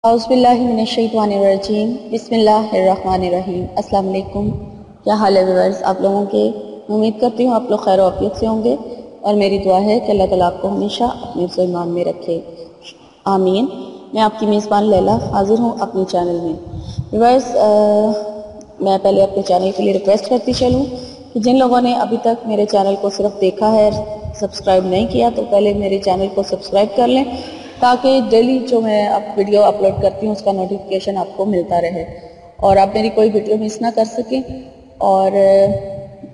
اعوذ باللہ من الشیطان الرجیم بسم اللہ الرحمن الرحیم۔ السلام علیکم، کیا حال ہے ویورز آپ لوگوں کے؟ امید کرتی ہوں آپ لوگ خیر و عافیت سے ہوں گے، اور میری دعا ہے کہ اللہ تعالیٰ آپ کو ہمیشہ اپنے حفظ و ایمان میں رکھے، آمین۔ میں آپ کی میزبان لیلا حاضر ہوں اپنے چینل میں۔ ویورز میں پہلے اپنے چینل کے لیے ریکویسٹ کرتی چلوں کہ جن لوگوں نے ابھی تک میرے چینل کو صرف دیکھا ہے، سبسکرائب نہیں کیا، تو پہلے میرے چینل کو سبسکرائب کر لیں تاکہ ڈیلی جو میں ویڈیو اپلوڈ کرتی ہوں اس کا نوٹیفیکیشن آپ کو ملتا رہے اور آپ میری کوئی ویڈیو مس نہ کر سکیں۔ اور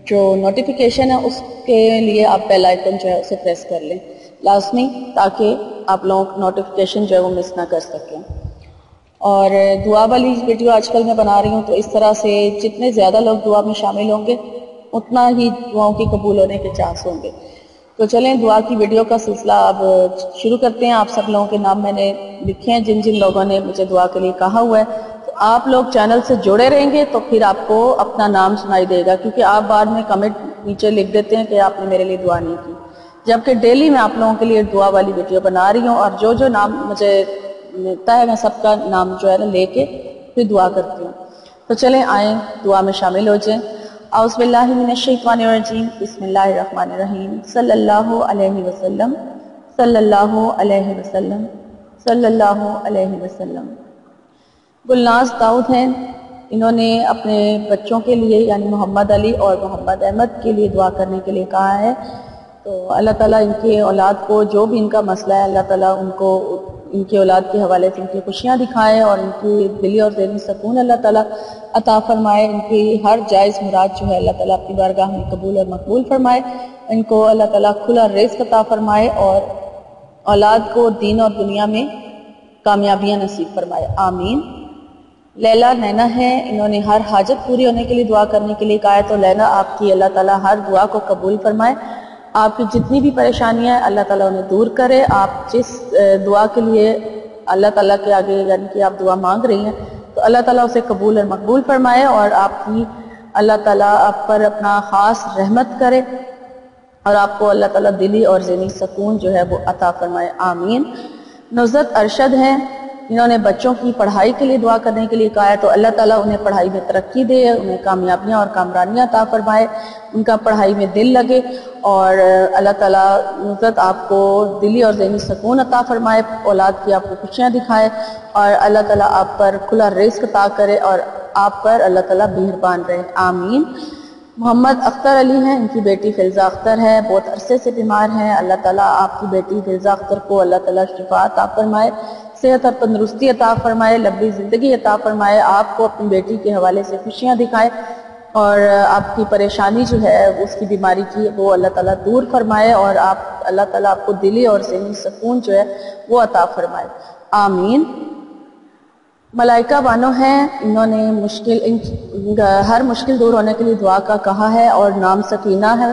جو نوٹیفیکیشن ہے اس کے لیے آپ بیل آئیکن جو ہے اسے پریس کر لیں لازمی، تاکہ آپ لوگوں کو نوٹیفیکیشن جو ہے وہ مس نہ کر سکیں۔ اور دعا والی ویڈیو آج کل میں بنا رہی ہوں، تو اس طرح سے جتنے زیادہ لوگ دعا میں شامل ہوں گے اتنا ہی دعاؤں کی قبول ہونے کے چانس ہوں گے۔ تو چلیں دعا کی ویڈیو کا سلسلہ اب شروع کرتے ہیں۔ آپ سب لوگوں کے نام میں نے لکھے ہیں جن جن لوگوں نے مجھے دعا کے لیے کہا ہوا ہے، تو آپ لوگ چینل سے جڑے رہیں گے تو پھر آپ کو اپنا نام سنائی دے گا، کیونکہ آپ بعد میں کمنٹ نیچے لکھ دیتے ہیں کہ آپ نے میرے لیے دعا نہیں کی، جبکہ ڈیلی میں آپ لوگوں کے لیے دعا والی ویڈیو بنا رہی ہوں، اور جو جو نام مجھے ملتا ہے میں سب کا نام جو ہے نا لے کے پھر دعا کرتی ہوں۔ تو چلیں آئیں دعا میں شامل ہو جائیں۔ اعوذ باللہ من الشیطان الرجیم بسم اللہ الرحمن الرحیم صلی اللہ علیہ وسلم صلی اللہ علیہ وسلم صلی اللہ علیہ وسلم۔ گلناز داؤد ہیں، انہوں نے اپنے بچوں کے لیے یعنی محمد علی اور محمد احمد کے لیے دعا کرنے کے لیے کہا ہے۔ تو اللہ تعالیٰ ان کے اولاد کو جو بھی ان کا مسئلہ ہے، اللہ تعالیٰ ان کو ان کی اولاد کے حوالے سے ان کی خوشیاں دکھائے اور ان کی دلی اور ذہنی سکون اللہ تعالیٰ عطا فرمائے، ان کی ہر جائز مراد جو ہے اللہ تعالیٰ اپنی بارگاہ میں قبول اور مقبول فرمائے، ان کو اللہ تعالیٰ کھلا رزق عطا فرمائے اور اولاد کو دین اور دنیا میں کامیابیاں نصیب فرمائے، آمین۔ لیلا نینا ہے، انہوں نے ہر حاجت پوری ہونے کے لیے دعا کرنے کے لیے کہا ہے، تو لیلا آپ کی اللہ تعالیٰ ہر دعا کو قبول فرمائے، آپ کی جتنی بھی پریشانیاں ہیں اللہ تعالیٰ انہیں دور کرے۔ آپ جس دعا کے لیے اللہ تعالیٰ کے آگے یعنی کہ آپ دعا مانگ رہی ہیں تو اللہ تعالیٰ اسے قبول اور مقبول فرمائے، اور آپ کی اللہ تعالیٰ آپ پر اپنا خاص رحمت کرے اور آپ کو اللہ تعالیٰ دلی اور ذہنی سکون جو ہے وہ عطا فرمائے، آمین۔ نصرت ارشد ہیں، انہوں نے بچوں کی پڑھائی کے لیے دعا کرنے کے لیے کہا ہے، تو اللہ تعالیٰ انہیں پڑھائی میں ترقی دے، انہیں کامیابیاں اور کامرانیاں عطا فرمائے، ان کا پڑھائی میں دل لگے، اور اللہ تعالیٰ نصرت آپ کو دلی اور ذہنی سکون عطا فرمائے، اولاد کی آپ کو خوشیاں دکھائے، اور اللہ تعالیٰ آپ پر کھلا رزق عطا کرے اور آپ پر اللہ تعالیٰ مہربان رہے، آمین۔ محمد اختر علی ہیں، ان کی بیٹی فلزہ اختر ہے، بہت عرصے سے بیمار ہیں، اللہ تعالیٰ آپ کی بیٹی فلزہ اختر کو اللہ تعالیٰ شفا عطا فرمائے، صحت اور تندرستی عطا فرمائے، لمبی زندگی عطا فرمائے، آپ کو اپنی بیٹی کے حوالے سے خوشیاں دکھائے اور آپ کی پریشانی جو ہے اس کی بیماری کی وہ اللہ تعالیٰ دور فرمائے، اور اللہ تعالیٰ آپ کو دلی اور ذہنی سکون جو ہے وہ عطا فرمائے، آمین۔ ملائکہ بانو ہیں، انہوں نے ہر مشکل دور ہونے کے لیے دعا کا کہا ہے، اور نام سکینہ ہے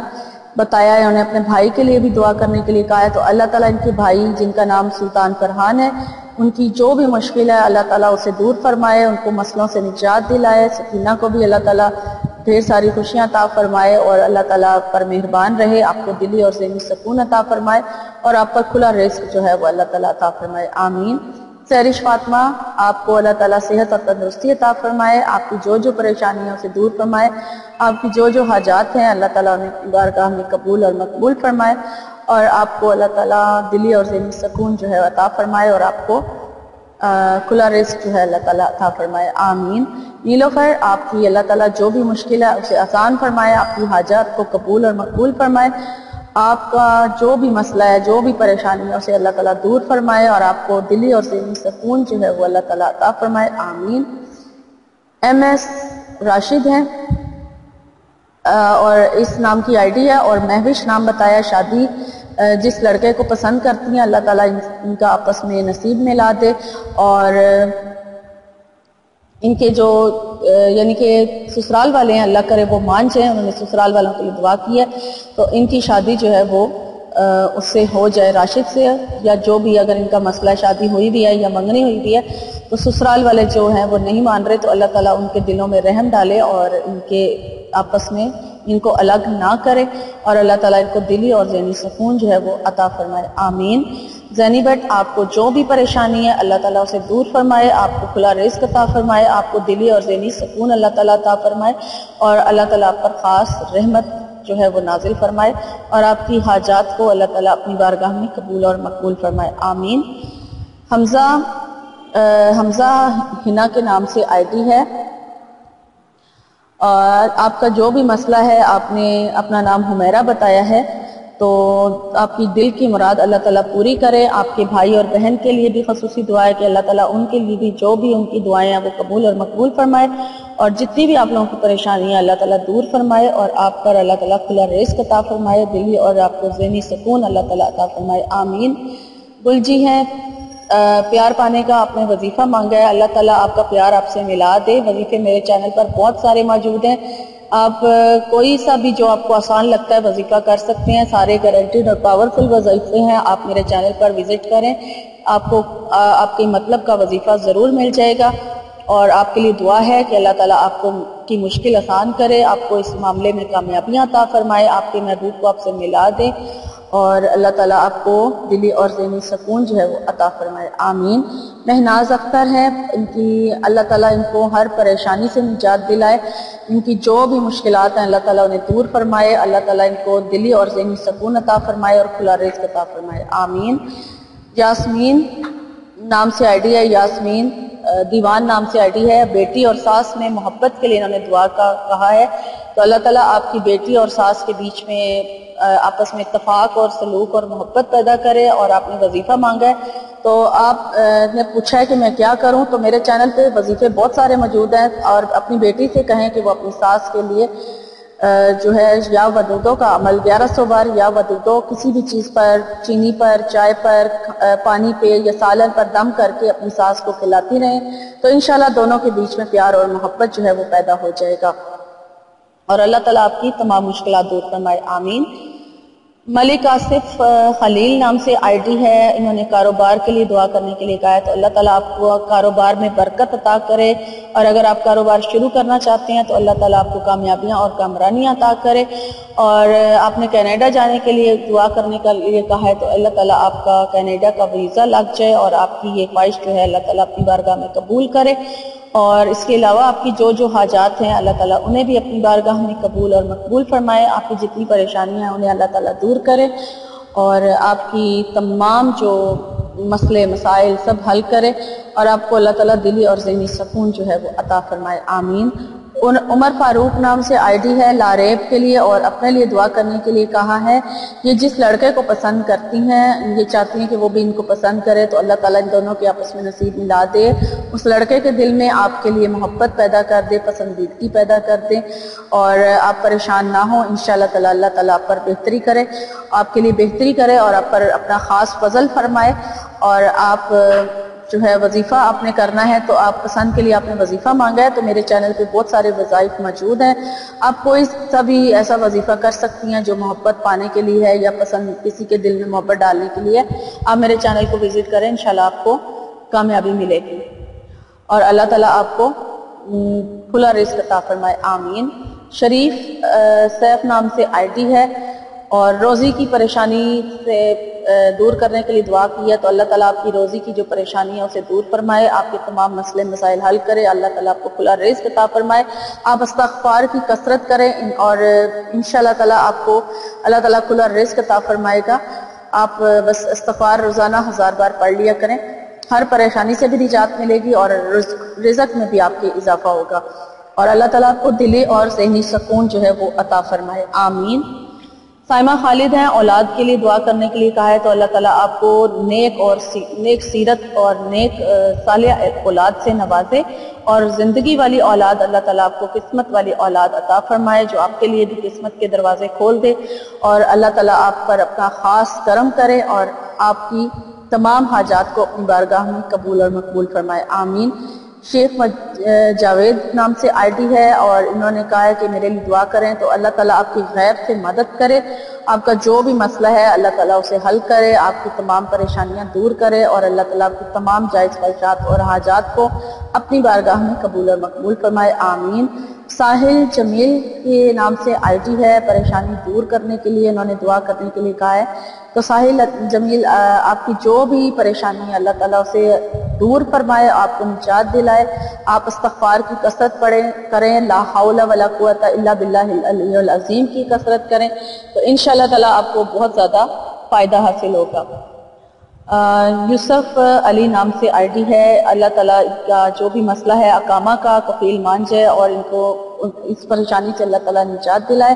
بتایا ہے، انہوں نے اپنے بھائی کے لیے بھی دعا کرنے کے لیے کہا ہے، تو اللہ تعالیٰ ان کے بھائی جن کا نام سلطان فرحان ہے ان کی جو بھی مشکل ہے اللہ تعالیٰ اسے دور فرمائے، ان کو مسئلوں سے نجات دلائے، سکینہ کو بھی اللہ تعالیٰ ڈھیر ساری خوشیاں عطا فرمائے اور اللہ تعالیٰ پر مہربان رہے، آپ کو دلی اور ذہنی سکون عطا فرمائے اور آپ پر کھلا رزق جو ہے وہ اللہ تعالیٰ عطا فرمائے، آمین۔ سہرش فاطمہ، آپ کو اللہ تعالیٰ صحت اور تندرستی عطا فرمائے، آپ کی جو جو پریشانیاں اسے دور فرمائے، آپ کی جو جو حاجات ہیں اللہ تعالیٰ انہیں بارگاہ میں قبول اور مقبول فرمائے، اور آپ کو اللہ تعالیٰ دلی اور ذہنی سکون جو ہے عطا فرمائے اور آپ کو کھلا رزق جو ہے اللہ تعالیٰ عطا فرمائے، آمین۔ نیلوفر، آپ کی اللہ تعالیٰ جو بھی مشکل ہے اسے آسان فرمائے، آپ کی حاجات کو قبول اور مقبول فرمائے، آپ کا جو بھی مسئلہ ہے جو بھی پریشانی ہے اسے اللہ تعالیٰ دور فرمائے اور آپ کو دلی اور ذہنی سکون جو ہے وہ اللہ تعالیٰ عطا فرمائے، آمین۔ ایم ایس راشد ہیں اور اس نام کی آئی ڈی ہے، اور مہوش نام بتایا، شادی جس لڑکے کو پسند کرتی ہیں اللہ تعالیٰ ان کا آپس میں نصیب میں لا دے، اور ان کے جو یعنی کہ سسرال والے ہیں اللہ کرے وہ مان جائیں، انہوں نے سسرال والوں کے لیے دعا کی ہے، تو ان کی شادی جو ہے وہ اس سے ہو جائے، راشد سے، یا جو بھی اگر ان کا مسئلہ شادی ہوئی بھی ہے یا منگنی ہوئی بھی ہے تو سسرال والے جو ہیں وہ نہیں مان رہے، تو اللہ تعالیٰ ان کے دلوں میں رحم ڈالے اور ان کے آپس میں ان کو الگ نہ کرے، اور اللہ تعالیٰ ان کو دلی اور ذہنی سکون جو ہے وہ عطا فرمائے، آمین۔ زینی بٹ آپ کو جو بھی پریشانی ہے اللہ تعالیٰ اسے دور فرمائے، آپ کو کھلا رزق عطا فرمائے، آپ کو دلی اور ذہنی سکون اللہ تعالیٰ عطا فرمائے، اور اللہ تعالیٰ آپ پر خاص رحمت جو ہے وہ نازل فرمائے، اور آپ کی حاجات کو اللہ تعالیٰ اپنی بارگاہ میں قبول اور مقبول فرمائے، آمین۔ حمزہ ہنا کے نام سے آئی ڈی ہے، اور آپ کا جو بھی مسئلہ ہے، آپ نے اپنا نام حمیرہ بتایا ہے، تو آپ کی دل کی مراد اللہ تعالیٰ پوری کرے۔ آپ کے بھائی اور بہن کے لیے بھی خصوصی دعا ہے کہ اللہ تعالیٰ ان کے لیے بھی جو بھی ان کی دعائیں ہیں وہ قبول اور مقبول فرمائے، اور جتنی بھی آپ لوگوں کی پریشانی ہے اللہ تعالیٰ دور فرمائے، اور آپ پر اللہ تعالیٰ کھلا رزق عطا فرمائے، دلی اور آپ کو ذہنی سکون اللہ تعالیٰ عطا فرمائے، آمین۔ گل جی ہیں، پیار پانے کا آپ نے وظیفہ مانگا ہے، اللہ تعالیٰ آپ کا پیار آپ سے ملا دے۔ وظیفے میرے چینل پر بہت سارے موجود ہیں، آپ کوئی سا بھی جو آپ کو آسان لگتا ہے وظیفہ کر سکتے ہیں، سارے گارنٹیڈ اور پاورفل وظیفے ہیں، آپ میرے چینل پر وزٹ کریں، آپ کو آپ کے مطلب کا وظیفہ ضرور مل جائے گا، اور آپ کے لیے دعا ہے کہ اللہ تعالیٰ آپ کو کی مشکل آسان کرے، آپ کو اس معاملے میں کامیابیاں عطا فرمائے، آپ کے محبوب کو آپ سے ملا دے، اور اللہ تعالیٰ آپ کو دلی اور ذہنی سکون جو ہے وہ عطا فرمائے، آمین۔ مہناز اختر ہے، ان کی اللہ تعالیٰ ان کو ہر پریشانی سے نجات دلائے، ان کی جو بھی مشکلات ہیں اللہ تعالیٰ انہیں دور فرمائے، اللہ تعالیٰ ان کو دلی اور ذہنی سکون عطا فرمائے اور کھلا رزق عطا فرمائے، آمین۔ یاسمین نام سے آئی ڈی ہے، یاسمین دیوان نام سے آئی ڈی ہے، بیٹی اور ساس میں محبت کے لیے انہوں نے دعا کا کہا ہے، تو اللہ تعالیٰ آپ کی بیٹی اور ساس کے بیچ میں آپس میں اتفاق اور سلوک اور محبت پیدا کرے، اور آپ نے وظیفہ مانگا ہے، تو آپ نے پوچھا ہے کہ میں کیا کروں، تو میرے چینل پہ وظیفے بہت سارے موجود ہیں، اور اپنی بیٹی سے کہیں کہ وہ اپنی ساس کے لیے جو ہے یا ودودوں کا عمل 1100 بار یا ودودوں کسی بھی چیز پر، چینی پر، چائے پر، پانی پہ یا سالن پر دم کر کے اپنی ساس کو کھلاتی رہیں، تو انشاءاللہ دونوں کے بیچ میں پیار اور محبت جو ہے وہ پیدا ہو جائے گا، اور اللہ تعالیٰ آپ کی تمام مشکلات دور فرمائے، آمین۔ ملک آصف خلیل نام سے آئی ڈی ہے، انہوں نے کاروبار کے لیے دعا کرنے کے لیے کہا ہے، تو اللہ تعالیٰ آپ کو کاروبار میں برکت عطا کرے، اور اگر آپ کاروبار شروع کرنا چاہتے ہیں تو اللہ تعالیٰ آپ کو کامیابیاں اور کامرانیاں عطا کرے، اور آپ نے کینیڈا جانے کے لیے دعا کرنے کے لیے کہا ہے، تو اللہ تعالیٰ آپ کا کینیڈا کا ویزا لگ جائے، اور آپ کی یہ خواہش جو ہے اللہ تعالیٰ اپنی بارگاہ میں قبول کرے، اور اس کے علاوہ آپ کی جو جو حاجات ہیں اللہ تعالیٰ انہیں بھی اپنی بارگاہ میں قبول اور مقبول فرمائے، آپ کی جتنی پریشانیاں ہیں انہیں اللہ تعالیٰ دور کرے، اور آپ کی تمام جو مسئلے مسائل سب حل کرے، اور آپ کو اللہ تعالیٰ دلی اور ذہنی سکون جو ہے وہ عطا فرمائے، آمین۔ عمر فاروق نام سے آئی ڈی ہے، لاریب کے لیے اور اپنے لیے دعا کرنے کے لیے کہا ہے، یہ جس لڑکے کو پسند کرتی ہیں، یہ چاہتی ہیں کہ وہ بھی ان کو پسند کرے، تو اللہ تعالیٰ ان دونوں کے آپس میں نصیب ملا دے، اس لڑکے کے دل میں آپ کے لیے محبت پیدا کر دے، پسندیدگی پیدا کر دے، اور آپ پریشان نہ ہوں، انشاءاللہ تعالیٰ اللہ تعالیٰ آپ پر بہتری کرے، آپ کے لیے بہتری کرے، اور آپ پر اپنا خاص فضل فرمائے، اور آپ جو ہے وظیفہ آپ نے کرنا ہے، تو آپ پسند کے لیے آپ نے وظیفہ مانگا ہے، تو میرے چینل پہ بہت سارے وظائف موجود ہیں، آپ کوئی سا بھی ایسا وظیفہ کر سکتی ہیں جو محبت پانے کے لیے ہے، یا پسند کسی کے دل میں محبت ڈالنے کے لیے، آپ میرے چینل کو وزٹ کریں، انشاءاللہ آپ کو کامیابی ملے گی، اور اللہ تعالیٰ آپ کو کھلا رزق عطا فرمائے، آمین۔ شریف سیف نام سے آئی ڈی ہے، اور روزی کی پریشانی سے دور کرنے کے لیے دعا کی ہے، تو اللہ تعالیٰ آپ کی روزی کی جو پریشانی ہے اسے دور فرمائے، آپ کے تمام مسئلے مسائل حل کرے، اللہ تعالیٰ آپ کو کھلا رزق عطا فرمائے، آپ استغفار کی کثرت کریں، اور انشاءاللہ تعالیٰ آپ کو اللہ تعالیٰ کھلا رزق عطا فرمائے گا، آپ بس استغفار روزانہ 1000 بار پڑھ لیا کریں، ہر پریشانی سے بھی نجات ملے گی، اور رزق میں بھی آپ کے اضافہ ہوگا، اور اللہ تعالیٰ آپ کو دلی اور ذہنی سکون جو ہے وہ عطا فرمائے، آمین۔ سائمہ خالد ہیں، اولاد کے لیے دعا کرنے کے لیے کہا ہے، تو اللہ تعالیٰ آپ کو نیک سیرت اور نیک صالح اولاد سے نوازے، اور زندگی والی اولاد اللہ تعالیٰ آپ کو قسمت والی اولاد عطا فرمائے، جو آپ کے لیے بھی قسمت کے دروازے کھول دے، اور اللہ تعالیٰ آپ پر اپنا خاص کرم کرے، اور آپ کی تمام حاجات کو اپنی بارگاہ میں قبول اور مقبول فرمائے، آمین۔ شیخ جاوید نام سے آئی ڈی ہے، اور انہوں نے کہا ہے کہ میرے لیے دعا کریں، تو اللہ تعالیٰ آپ کی غیب سے مدد کرے، آپ کا جو بھی مسئلہ ہے اللہ تعالیٰ اسے حل کرے، آپ کی تمام پریشانیاں دور کرے، اور اللہ تعالیٰ آپ کی تمام جائز خواہشات اور حاجات کو اپنی بارگاہ میں قبول اور مقبول فرمائے، آمین۔ ساحل جمیل کے نام سے آئی ڈی ہے، پریشانی دور کرنے کے لیے انہوں نے دعا کرنے کے لیے کہا ہے۔ تو ساحل جمیل، آپ کی جو بھی پریشانی ہے اللہ تعالیٰ اسے دور فرمائے، آپ کو نجات دلائے۔ آپ استغفار کی کثرت کریں، لا حول ولا قوت الا باللہ العلی العظیم کی کثرت کریں، تو انشاءاللہ تعالیٰ آپ کو بہت زیادہ فائدہ حاصل ہوگا۔ یوسف علی نام سے آئی ڈی ہے، اللہ تعالیٰ کا جو بھی مسئلہ ہے اقامہ کا کفیل مان جائے اور ان کو اس پریشانی سے اللہ تعالیٰ نجات دلائے،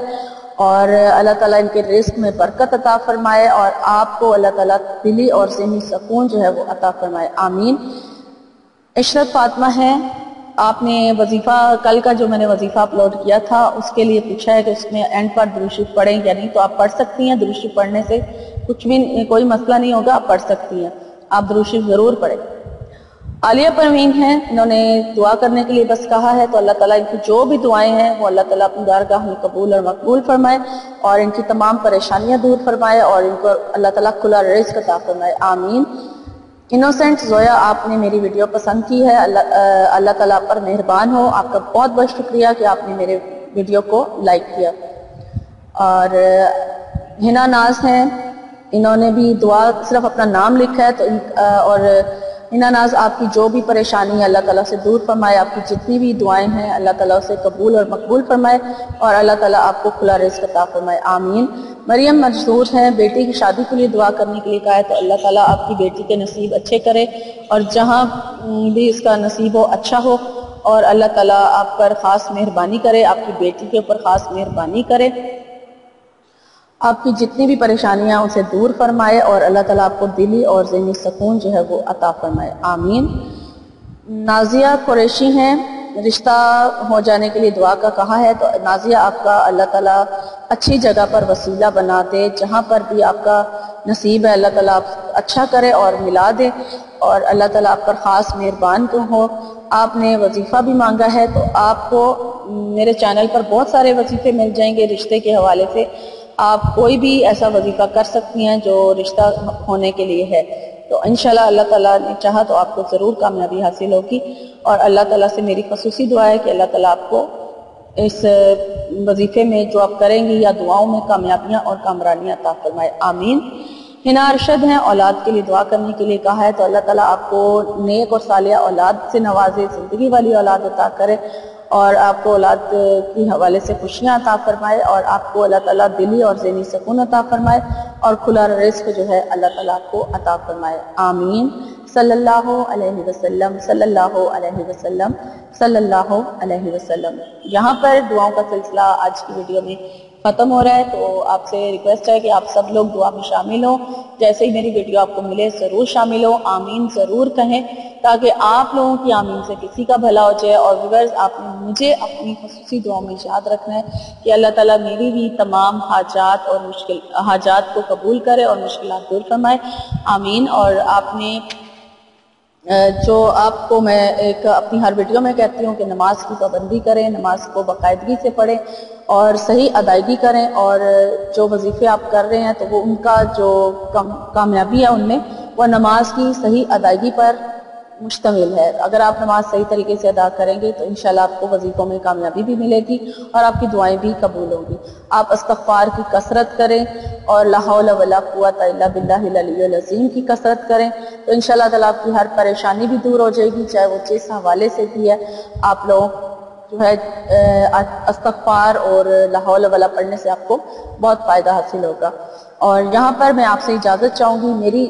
اور اللہ تعالیٰ ان کے رزق میں برکت عطا فرمائے، اور آپ کو اللہ تعالیٰ دلی اور ذہنی سکون جو ہے وہ عطا فرمائے، آمین۔ عشرت فاطمہ ہے، آپ نے وظیفہ کل کا جو میں نے وظیفہ اپلوڈ کیا تھا اس کے لیے پوچھا ہے کہ اس میں اینڈ پر درود شریف پڑھیں یا نہیں، تو آپ پڑھ سکتی ہیں۔ درود شریف پڑھنے سے کچھ بھی کوئی مسئلہ نہیں ہوگا، آپ پڑھ سکتی ہیں، آپ درود شریف ضرور پڑھیں۔ عالیہ پروین ہیں، انہوں نے دعا کرنے کے لیے بس کہا ہے، تو اللہ تعالیٰ ان کی جو بھی دعائیں ہیں وہ اللہ تعالیٰ اپنی بارگاہ میں قبول اور مقبول فرمائے، اور ان کی تمام پریشانیاں دور فرمائے، اور ان کو اللہ تعالیٰ کھلا رزق عطا فرمائے، آمین۔ انوسینٹ زویا، آپ نے میری ویڈیو پسند کی ہے، اللہ تعالیٰ آپ پر مہربان ہو، آپ کا بہت بہت شکریہ کہ آپ نے میرے ویڈیو کو لائک کیا۔ اور ہنا ناز ہیں، انہوں نے بھی دعا صرف اپنا نام لکھا ہے، تو اور ہنا ناز، آپ کی جو بھی پریشانی ہے اللہ تعالیٰ سے دور فرمائے، آپ کی جتنی بھی دعائیں ہیں اللہ تعالیٰ اسے قبول اور مقبول فرمائے، اور اللہ تعالیٰ آپ کو کھلا رزق عطا فرمائے، آمین۔ مریم منصور ہیں، بیٹی کی شادی کے لیے دعا کرنے کے لیے کہا ہے، تو اللہ تعالیٰ آپ کی بیٹی کے نصیب اچھے کرے، اور جہاں بھی اس کا نصیب ہو اچھا ہو، اور اللہ تعالیٰ آپ پر خاص مہربانی کرے، آپ کی بیٹی کے اوپر خاص مہربانی کرے، آپ کی جتنی بھی پریشانیاں اسے دور فرمائے، اور اللہ تعالیٰ آپ کو دلی اور ذہنی سکون جو ہے وہ عطا فرمائے، آمین۔ نازیہ قریشی ہیں، رشتہ ہو جانے کے لیے دعا کا کہا ہے، تو نازیہ آپ کا اللہ تعالیٰ اچھی جگہ پر وسیلہ بنا دے، جہاں پر بھی آپ کا نصیب ہے اللہ تعالیٰ آپ اچھا کرے اور ملا دے، اور اللہ تعالیٰ آپ پر خاص مہربان ہو۔ آپ نے وظیفہ بھی مانگا ہے، تو آپ کو میرے چینل پر بہت سارے وظیفے مل جائیں گے رشتے کے حوالے سے، آپ کوئی بھی ایسا وظیفہ کر سکتی ہیں جو رشتہ ہونے کے لیے ہے، تو انشاءاللہ اللہ تعالیٰ نے چاہا تو آپ کو ضرور کامیابی حاصل ہوگی، اور اللہ تعالیٰ سے میری خصوصی دعا ہے کہ اللہ تعالیٰ آپ کو اس وظیفے میں جو آپ کریں گی یا دعاؤں میں کامیابیاں اور کامرانیاں عطا فرمائے، آمین۔ ہنا ارشد ہیں، اولاد کے لیے دعا کرنے کے لیے کہا ہے، تو اللہ تعالیٰ آپ کو نیک اور صالحہ اولاد سے نوازے، زندگی والی اولاد عطا کرے، اور آپ کو اولاد کی حوالے سے خوشیاں عطا فرمائے، اور آپ کو اللہ تعالیٰ دلی اور ذہنی سکون عطا فرمائے، اور کھلا رزق جو ہے اللہ تعالیٰ آپ کو عطا فرمائے، آمین۔ صلی اللہ علیہ وسلم، صلی اللہ علیہ وسلم، صلی اللہ علیہ وسلم۔ یہاں پر دعاؤں کا سلسلہ آج کی ویڈیو میں ختم ہو رہا ہے، تو آپ سے ریکویسٹ ہے کہ آپ سب لوگ دعا میں شامل ہوں، جیسے ہی میری ویڈیو آپ کو ملے ضرور شامل ہوں، آمین ضرور کہیں، تاکہ آپ لوگوں کی آمین سے کسی کا بھلا ہو جائے۔ اور ویورز، آپ نے مجھے اپنی خصوصی دعاؤں میں یاد رکھنا ہے کہ اللہ تعالیٰ میری بھی تمام حاجات کو قبول کرے اور مشکلات دور فرمائے، آمین۔ اور آپ نے جو آپ کو میں ایک اپنی ہر ویڈیو میں کہتی ہوں کہ نماز کی پابندی کریں، نماز کو باقاعدگی سے پڑھیں اور صحیح ادائیگی کریں، اور جو وظیفے آپ کر رہے ہیں تو وہ ان کا جو کامیابی ہے ان میں وہ نماز کی صحیح ادائیگی پر مشتمل ہے۔ اگر آپ نماز صحیح طریقے سے ادا کریں گے تو انشاءاللہ آپ کو وظیفوں میں کامیابی بھی ملے گی اور آپ کی دعائیں بھی قبول ہوں گی۔ آپ استغفار کی کثرت کریں اور لا حول ولا قوت الا باللہ العلی العظیم کی کثرت کریں، تو انشاءاللہ تعالیٰ آپ کی ہر پریشانی بھی دور ہو جائے گی، چاہے وہ جس حوالے سے بھی ہے۔ آپ لوگ جو ہے استغفار اور لا حول ولا پڑھنے سے آپ کو بہت فائدہ حاصل ہوگا۔ اور یہاں پر میں آپ سے اجازت چاہوں گی،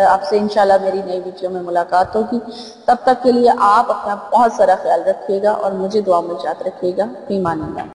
آپ سے انشاءاللہ میری نئی ویڈیو میں ملاقات ہوگی۔ تب تک کے لیے آپ اپنا بہت سارا خیال رکھیے گا اور مجھے دعا میں یاد رکھیے گا۔ فی امان اللہ۔